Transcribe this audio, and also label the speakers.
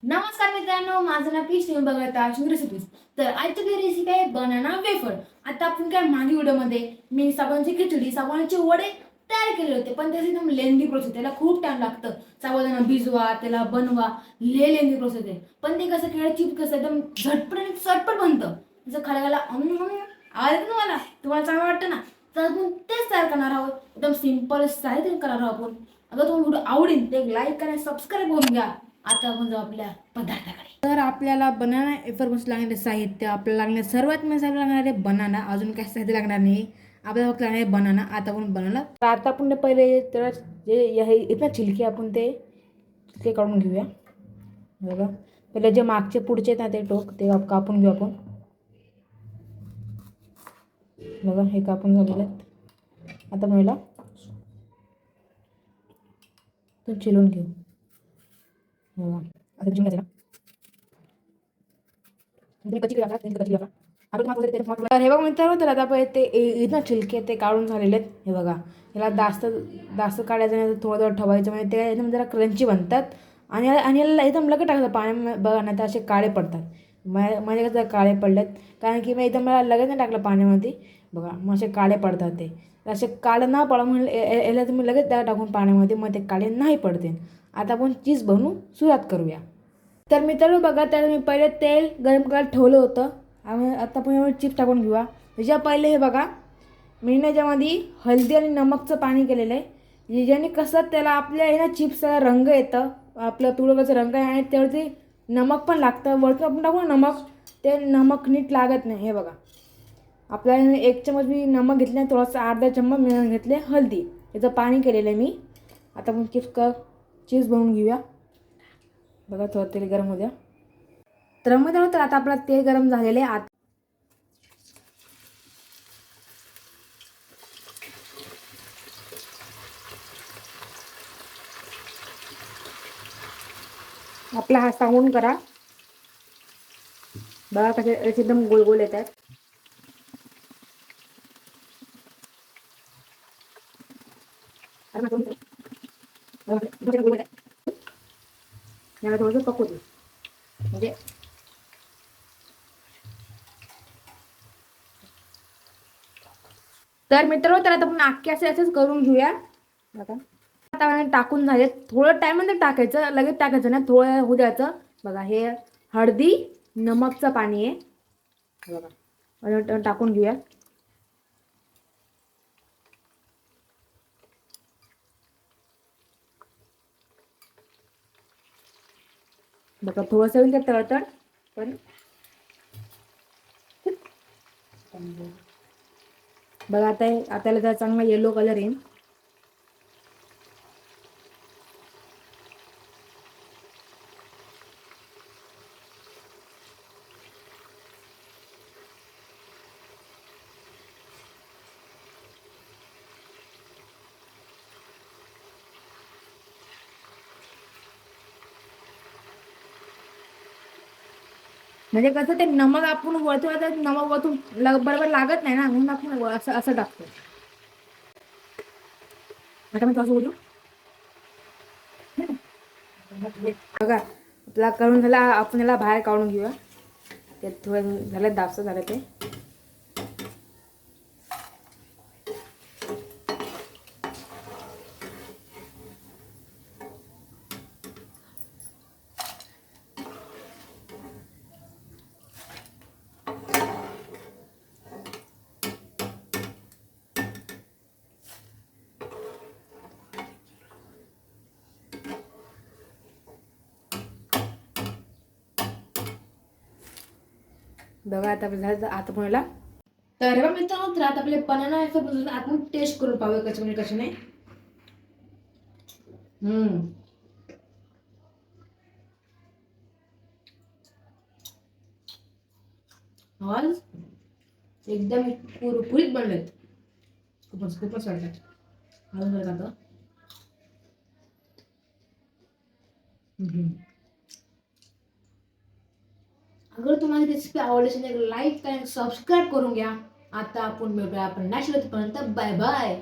Speaker 1: नमस्कार मित्रांनो, माझं नाव पीस, तुम्ही बघत आहात रेसिपीज. तर आजची रेसिपी आहे बनाना वेफर. आता आपण काय मागील व्हिडिओमध्ये मी साबुदाण्याची खिचडी, साबुदाण्याचे वडे तयार केले होते, पण त्याची एकदम लेंदी प्रोसेस, त्याला खूप टाइम लागतं. साबुदाणा भिजवा, त्याला बनवा, लेंदी प्रोसेस आहे. पण ते कसं केलं, चिप कसं एकदम झटपट आणि चटपट बनतं. जसं खायला आवाज येतो तुम्हाला चांगलं वाटतं ना. तर आपण तेच तयार करणार आहोत. एकदम सिंपल साहित्य करणार आहोत आपण. अगर तुम्हाला व्हिडिओ आवडेल तर लाईक आणि सबस्क्राईब करून घ्या. आता आपण जाऊ आपल्या पदार्थाकडे. तर आपल्याला बनाना वेफरपासून लागणारे साहित्य, आपल्याला लागणारे सर्वात मसाला लागणार आहे बनाना. अजून काय साहित्य लागणार नाही, आपल्याला फक्त लागणार आहे बनाना. आता आपण बनाना, तर आता आपण पहिले तर जे हे इथं छिलके आपण ते काढून घेऊया. बघा, पहिले जे मागचे पुढचे आहेत ना ते टोक ते कापून घेऊ आपण. बघा, हे कापून झालेलं आहेत. आता पहिला तो चिरून घेऊ. बघा, आता चिरून घ्यायचं. तर हे बघा मित्रांनो, तर आता आपण ते इथं छिलके ते काढून झालेले आहेत. हे बघा, याला जास्त काढायचं नाही, थोडं थोडं ठेवायचं, म्हणजे ते एकदम जरा क्रंची बनतात. आणि याला एकदम लगेच टाकायचं पाणी. बघा ना, तर असे काळे पडतात. माझे कसं काळे पडलेत, कारण की मी एकदम मला लगेच नाही टाकलं पाण्यामध्ये. बघा, मग असे काळे पडतात ते. असे काळे ना पडा म्हणून याला तुम्ही लगेच त्याला टाकून पाण्यामध्ये, मग ते काळे नाही पडते. आता आपण चीज बनवू सुरुवात करूया. तर मित्रांनो बघा, त्याला मी पहिले तेल गरम करायला ठेवलं होतं. आणि आता आपण चिप्स टाकून घेऊया. त्याच्या पहिले हे बघा, मी त्याच्यामध्ये हळदी आणि नमकचं पाणी केलेलं आहे. ज्याने कसं त्याला आपल्या ना चिप्सचा रंग येतं, आपलं तुळगाचा रंग आहे, आणि त्यावरती नमक पण लागतं. वरती आपण टाकू ना नमक, ते नमक नीट लागत नाही. हे बघा, आपल्याला 1 चम्मच मी नमक घेतले, थोडासा अर्धा चम्मच मी घेतले हळदी, याचं पाणी केलेलं आहे मी. आता आपण चीज बनवून घेऊया. बघा, थोडं तेल गरम होऊ द्या. तर मग तर आता आपलं तेल गरम झालेले आहे. आपला हा सांगून करा. बघा कसे एकदम गोल गोल येत आहेत. याला थोडंसं पकू दे, म्हणजे तर मित्रांनो, तर आता आपण अख्खे असेच करून घेऊया. बघा, आता टाकून झाले. थोडं टाइम नंतर टाकायचं, लगेच टाकायचं ना, थोडं होऊ द्यायचं. बघा, हे हळदी नमकचं पाणी आहे. बघा, टाकून घेऊया. बघा, थोडंसं होईल ते तळतळ, पण बघा आता आपल्याला जरा चांगला येलो कलर येईल. म्हणजे कसं ते नमक आपण वरतून, आता नमक वरतून बरोबर लागत नाही ना, म्हणून आपण असं टाकतो. आता मी कसं बोलू, बघा आपला करून झाला. आपण याला बाहेर काढून घेऊया. ते थोडं झालं, दाबसं झालं ते. बघा, आता झालं. आता पण तर बघा मित्रांनो, तर आता आपले बनाना वेफर आपण टेस्ट करून पाहूया कसे म्हणजे कसे नाही. आज एकदम पुरीत बनलेत. खूपच वाटतात. अजून जरा आता अगर तुम्हाला रेसिपी आवडली असेल तर लाईक आणि सबस्क्राईब करून घ्या. आता आपण भेटूया आपण नेक्स्ट पर्यंत. Bye bye.